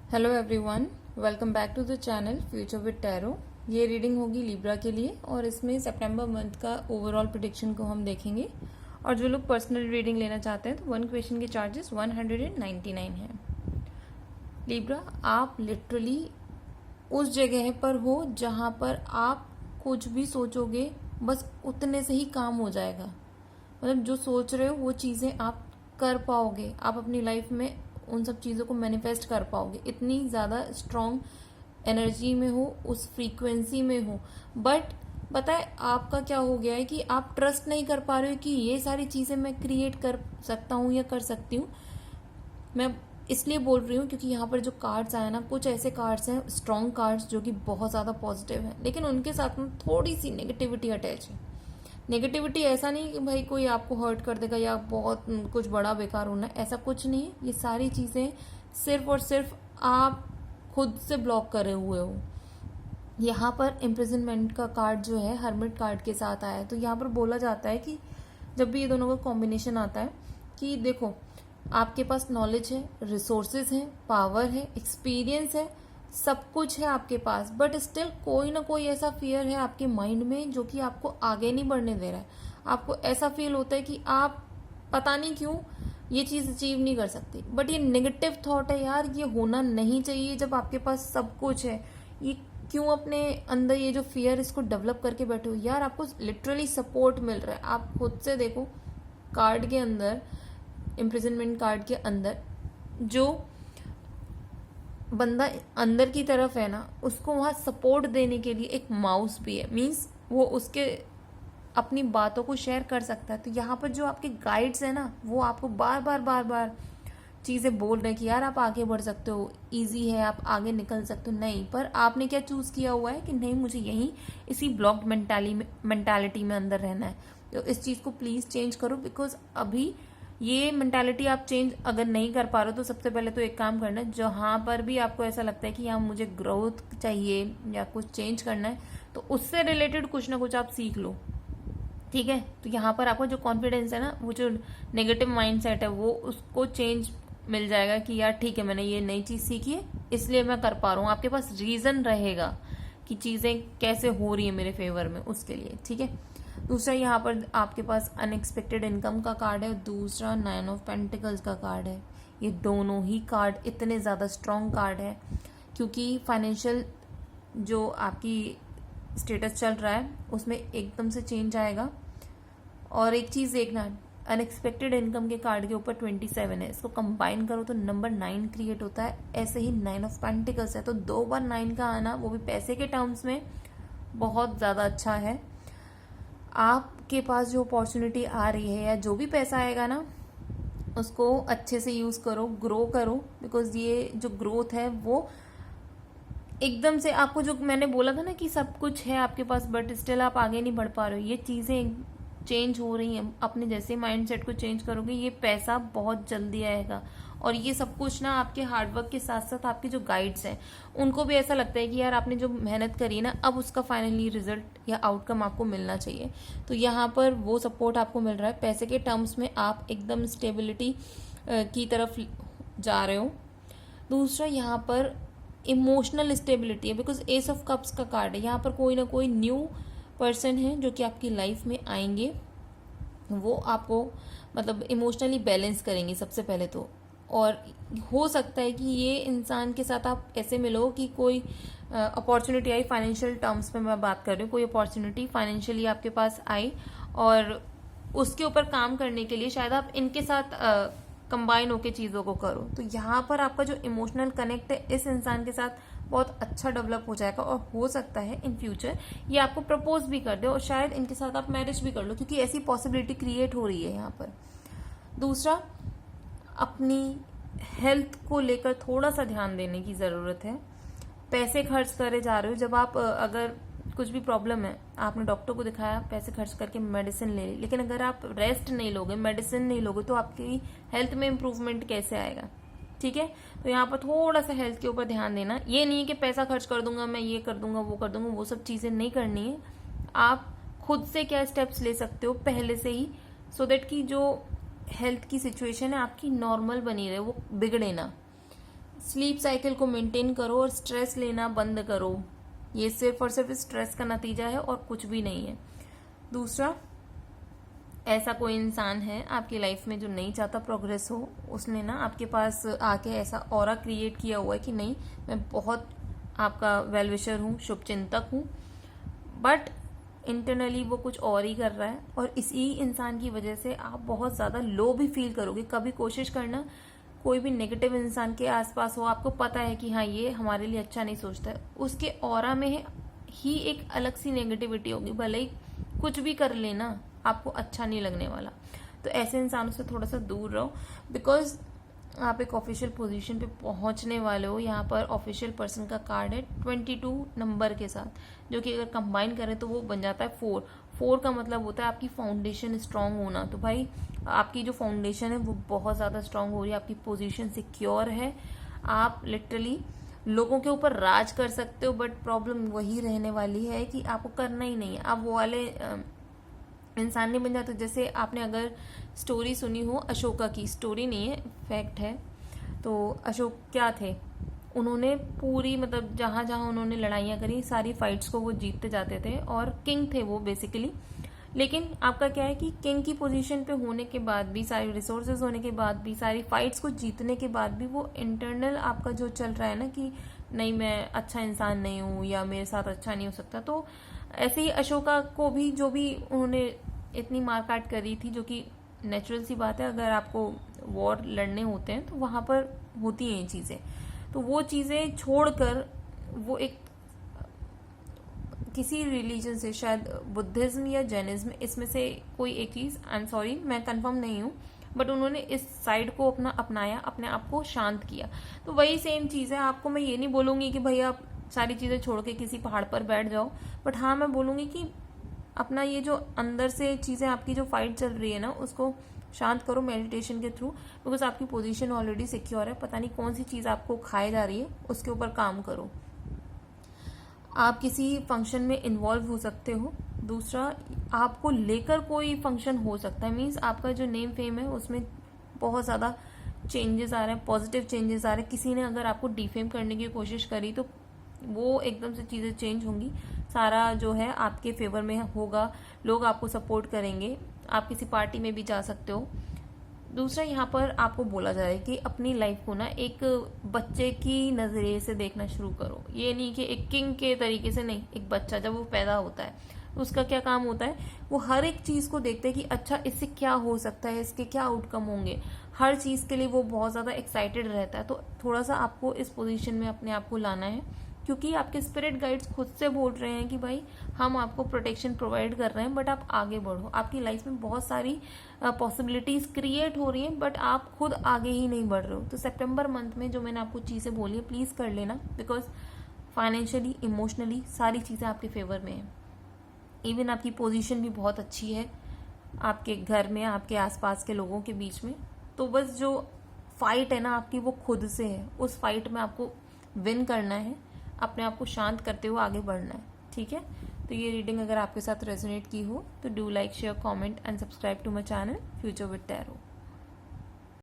Hello everyone, welcome back to the channel future with tarot. ये reading होगी Libra के लिए और इसमें सितंबर मंथ का ओवरऑल प्रेडिक्शन को हम देखेंगे। और जो लोग पर्सनल रीडिंग लेना चाहते हैं तो 1 क्वेश्चन के चार्जेस 199 हैं। लिब्रा, आप लिटरली उस जगह पर हो जहाँ पर आप कुछ भी सोचोगे बस उतने से ही काम हो जाएगा। मतलब जो सोच रहे हो वो चीज़ें आप कर पाओगे, आप अपनी लाइफ में उन सब चीज़ों को मैनिफेस्ट कर पाओगे। इतनी ज़्यादा स्ट्रॉन्ग एनर्जी में हो, उस फ्रीक्वेंसी में हो। बट पता है आपका क्या हो गया है कि आप ट्रस्ट नहीं कर पा रहे हो कि ये सारी चीज़ें मैं क्रिएट कर सकता हूँ या कर सकती हूँ। मैं इसलिए बोल रही हूँ क्योंकि यहाँ पर जो कार्ड्स आए ना, कुछ ऐसे कार्ड्स हैं स्ट्रॉन्ग कार्ड्स जो कि बहुत ज़्यादा पॉजिटिव हैं, लेकिन उनके साथ में थोड़ी सी नेगेटिविटी अटैच है। नेगेटिविटी ऐसा नहीं कि भाई कोई आपको हर्ट कर देगा या बहुत कुछ बड़ा बेकार होना है, ऐसा कुछ नहीं है। ये सारी चीज़ें सिर्फ और सिर्फ आप खुद से ब्लॉक करे हुए हो। यहाँ पर इम्प्रिजनमेंट का कार्ड जो है हर्मिट कार्ड के साथ आया है, तो यहाँ पर बोला जाता है कि जब भी ये दोनों का कॉम्बिनेशन आता है कि देखो आपके पास नॉलेज है, रिसोर्सेज है, पावर है, एक्सपीरियंस है, सब कुछ है आपके पास, बट स्टिल कोई ना कोई ऐसा फियर है आपके माइंड में जो कि आपको आगे नहीं बढ़ने दे रहा है। आपको ऐसा फील होता है कि आप पता नहीं क्यों ये चीज अचीव नहीं कर सकती। बट ये नेगेटिव थॉट है यार, ये होना नहीं चाहिए जब आपके पास सब कुछ है। ये क्यों अपने अंदर ये जो फियर इसको डेवलप करके बैठे हो यार। आपको लिटरली सपोर्ट मिल रहा है। आप खुद से देखो कार्ड के अंदर, इम्प्रिजनमेंट कार्ड के अंदर जो बंदा अंदर की तरफ है ना, उसको वहां सपोर्ट देने के लिए एक माउस भी है। मीन्स वो उसके अपनी बातों को शेयर कर सकता है। तो यहाँ पर जो आपके गाइड्स है ना, वो आपको बार बार चीजें बोल रहे हैं कि यार आप आगे बढ़ सकते हो, इजी है, आप आगे निकल सकते हो। नहीं, पर आपने क्या चूज किया हुआ है कि नहीं, मुझे यहीं इसी ब्लॉक्ड मेंटालिटी में अंदर रहना है। तो इस चीज को प्लीज चेंज करो, बिकॉज अभी ये मेंटालिटी आप चेंज अगर नहीं कर पा रहे हो तो सबसे पहले तो एक काम करना है, जहां पर भी आपको ऐसा लगता है कि यहाँ मुझे ग्रोथ चाहिए या कुछ चेंज करना है, तो उससे रिलेटेड कुछ ना कुछ आप सीख लो। ठीक है, तो यहाँ पर आपका जो कॉन्फिडेंस है ना, वो जो नेगेटिव माइंडसेट है, वो उसको चेंज मिल जाएगा कि यार ठीक है, मैंने ये नई चीज सीखी है इसलिए मैं कर पा रहा हूँ। आपके पास रीजन रहेगा कि चीजें कैसे हो रही है मेरे फेवर में, उसके लिए। ठीक है, दूसरा यहाँ पर आपके पास अनएक्सपेक्टेड इनकम का कार्ड है, दूसरा 9 ऑफ पेंटिकल्स का कार्ड है। ये दोनों ही कार्ड इतने ज्यादा स्ट्रॉन्ग कार्ड है क्योंकि फाइनेंशियल जो आपकी स्टेटस चल रहा है उसमें एकदम से चेंज आएगा। और एक चीज देखना, अनएक्सपेक्टेड इनकम के कार्ड के ऊपर 27 है, इसको कंबाइन करो तो नंबर 9 क्रिएट होता है। ऐसे ही 9 ऑफ पेंटिकल्स है, तो 2 बार 9 का आना, वो भी पैसे के टर्म्स में, बहुत ज्यादा अच्छा है। आपके पास जो अपॉर्चुनिटी आ रही है या जो भी पैसा आएगा ना, उसको अच्छे से यूज करो, ग्रो करो, बिकॉज ये जो ग्रोथ है वो एकदम से आपको, जो मैंने बोला था ना कि सब कुछ है आपके पास बट स्टिल आप आगे नहीं बढ़ पा रहे हो, ये चीजें चेंज हो रही हैं। अपने जैसे माइंडसेट को चेंज करोगे, ये पैसा बहुत जल्दी आएगा। और ये सब कुछ ना आपके हार्डवर्क के साथ साथ आपके जो गाइड्स हैं उनको भी ऐसा लगता है कि यार आपने जो मेहनत करी ना, अब उसका फाइनली रिजल्ट या आउटकम आपको मिलना चाहिए। तो यहाँ पर वो सपोर्ट आपको मिल रहा है। पैसे के टर्म्स में आप एकदम स्टेबिलिटी की तरफ जा रहे हो। दूसरा यहाँ पर इमोशनल स्टेबिलिटी है, बिकॉज एस ऑफ कप्स का कार्ड है। यहाँ पर कोई ना कोई न्यू पर्सन है जो कि आपकी लाइफ में आएंगे, वो आपको मतलब इमोशनली बैलेंस करेंगे सबसे पहले तो। और हो सकता है कि ये इंसान के साथ आप ऐसे मिलो कि कोई अपॉर्चुनिटी आई, फाइनेंशियल टर्म्स में मैं बात कर रही हूँ, कोई अपॉर्चुनिटी फाइनेंशियली आपके पास आई और उसके ऊपर काम करने के लिए शायद आप इनके साथ कंबाइन होके चीजों को करो। तो यहाँ पर आपका जो इमोशनल कनेक्ट है इस इंसान के साथ बहुत अच्छा डेवलप हो जाएगा और हो सकता है इन फ्यूचर ये आपको प्रपोज भी कर दे और शायद इनके साथ आप मैरिज भी कर लो, क्योंकि ऐसी पॉसिबिलिटी क्रिएट हो रही है यहाँ पर। दूसरा, अपनी हेल्थ को लेकर थोड़ा सा ध्यान देने की जरूरत है। पैसे खर्च करे जा रहे हो, जब आप अगर कुछ भी प्रॉब्लम है, आपने डॉक्टर को दिखाया, पैसे खर्च करके मेडिसिन ले ली, लेकिन अगर आप रेस्ट नहीं लोगे, मेडिसिन नहीं लोगे, तो आपकी हेल्थ में इंप्रूवमेंट कैसे आएगा। ठीक है, तो यहाँ पर थोड़ा सा हेल्थ के ऊपर ध्यान देना। ये नहीं है कि पैसा खर्च कर दूंगा, मैं ये कर दूंगा, वो कर दूंगा, वो सब चीजें नहीं करनी है। आप खुद से क्या स्टेप्स ले सकते हो पहले से ही, सो दैट कि जो हेल्थ की सिचुएशन है आपकी नॉर्मल बनी रहे, वो बिगड़े ना। स्लीप साइकिल को मेंटेन करो और स्ट्रेस लेना बंद करो। ये सिर्फ और सिर्फ स्ट्रेस का नतीजा है और कुछ भी नहीं है। दूसरा, ऐसा कोई इंसान है आपकी लाइफ में जो नहीं चाहता प्रोग्रेस हो, उसने ना आपके पास आके ऐसा ऑरा क्रिएट किया हुआ है कि नहीं, मैं बहुत आपका वेल विशर हूँ, शुभ चिंतक हूँ, बट इंटरनली वो कुछ और ही कर रहा है। और इसी इंसान की वजह से आप बहुत ज़्यादा लो भी फील करोगे। कभी कोशिश करना, कोई भी नेगेटिव इंसान के आसपास हो, आपको पता है कि हाँ ये हमारे लिए अच्छा नहीं सोचता है, उसके ऑरा में ही एक अलग सी नेगेटिविटी होगी, भले ही कुछ भी कर लेना आपको अच्छा नहीं लगने वाला। तो ऐसे इंसानों से थोड़ा सा दूर रहो, बिकॉज आप एक ऑफिशियल पोजीशन पे पहुंचने वाले हो। यहाँ पर ऑफिशियल पर्सन का कार्ड है 22 नंबर के साथ, जो कि अगर कंबाइन करें तो वो बन जाता है 4। 4 का मतलब होता है आपकी फाउंडेशन स्ट्रांग होना। तो भाई आपकी जो फाउंडेशन है वो बहुत ज़्यादा स्ट्रांग हो रही है, आपकी पोजीशन सिक्योर है, आप लिटरली लोगों के ऊपर राज कर सकते हो। बट प्रॉब्लम वही रहने वाली है कि आपको करना ही नहीं है। आप वो वाले इंसान नहीं बन जाते। जैसे आपने अगर स्टोरी सुनी हो, अशोका की, स्टोरी नहीं है फैक्ट है। तो अशोक क्या थे, उन्होंने पूरी मतलब जहाँ जहाँ उन्होंने लड़ाइयाँ करी, सारी फाइट्स को वो जीतते जाते थे और किंग थे वो बेसिकली। लेकिन आपका क्या है कि किंग की पोजीशन पे होने के बाद भी, सारी रिसोर्सेज होने के बाद भी, सारी फाइट्स को जीतने के बाद भी, वो इंटरनल आपका जो चल रहा है ना कि नहीं मैं अच्छा इंसान नहीं हूँ या मेरे साथ अच्छा नहीं हो सकता। तो ऐसे ही अशोका को भी, जो भी उन्होंने इतनी मारकाट करी थी, जो कि नेचुरल सी बात है, अगर आपको वॉर लड़ने होते हैं तो वहां पर होती हैं ये चीज़ें। तो वो चीज़ें छोड़कर वो एक किसी रिलीजन से, शायद बुद्धिज्म या जैनिज्म, इसमें से कोई एक चीज़, आई एम सॉरी मैं कंफर्म नहीं हूँ, बट उन्होंने इस साइड को अपना अपनाया, अपने आप को शांत किया। तो वही सेम चीज़ है। आपको मैं ये नहीं बोलूँगी कि भाई आप सारी चीज़ें छोड़ के किसी पहाड़ पर बैठ जाओ, बट हाँ मैं बोलूँगी कि अपना ये जो अंदर से चीज़ें, आपकी जो फाइट चल रही है ना, उसको शांत करो मेडिटेशन के थ्रू। बिकॉज आपकी पोजीशन ऑलरेडी सिक्योर है, पता नहीं कौन सी चीज़ आपको खाए जा रही है, उसके ऊपर काम करो। आप किसी फंक्शन में इन्वॉल्व हो सकते हो। दूसरा, आपको लेकर कोई फंक्शन हो सकता है, मीन्स आपका जो नेम फेम है उसमें बहुत ज़्यादा चेंजेस आ रहे हैं, पॉजिटिव चेंजेस आ रहे हैं। किसी ने अगर आपको डिफेम करने की कोशिश करी तो वो एकदम से चीज़ें चेंज होंगी, सारा जो है आपके फेवर में होगा, लोग आपको सपोर्ट करेंगे, आप किसी पार्टी में भी जा सकते हो। दूसरा, यहाँ पर आपको बोला जा रहा है कि अपनी लाइफ को ना एक बच्चे की नज़रिए से देखना शुरू करो। ये नहीं कि एक किंग के तरीके से नहीं, एक बच्चा जब वो पैदा होता है उसका क्या काम होता है, वो हर एक चीज़ को देखते हैं कि अच्छा इससे क्या हो सकता है, इसके क्या आउटकम होंगे, हर चीज़ के लिए वो बहुत ज़्यादा एक्साइटेड रहता है। तो थोड़ा सा आपको इस पोजीशन में अपने आप को लाना है, क्योंकि आपके स्पिरिट गाइड्स खुद से बोल रहे हैं कि भाई हम आपको प्रोटेक्शन प्रोवाइड कर रहे हैं, बट आप आगे बढ़ो। आपकी लाइफ में बहुत सारी पॉसिबिलिटीज क्रिएट हो रही हैं, बट आप खुद आगे ही नहीं बढ़ रहे हो। तो सितंबर मंथ में जो मैंने आपको चीज़ें बोली है, प्लीज़ कर लेना, बिकॉज फाइनेंशियली, इमोशनली सारी चीज़ें आपके फेवर में हैं। इवन आपकी पोजीशन भी बहुत अच्छी है आपके घर में, आपके आसपास के लोगों के बीच में। तो बस जो फाइट है ना आपकी, वो खुद से है। उस फाइट में आपको विन करना है, अपने आप को शांत करते हुए आगे बढ़ना है, ठीक है। तो ये रीडिंग अगर आपके साथ रेजोनेट की हो तो do like, share, comment and subscribe to my channel future with tarot.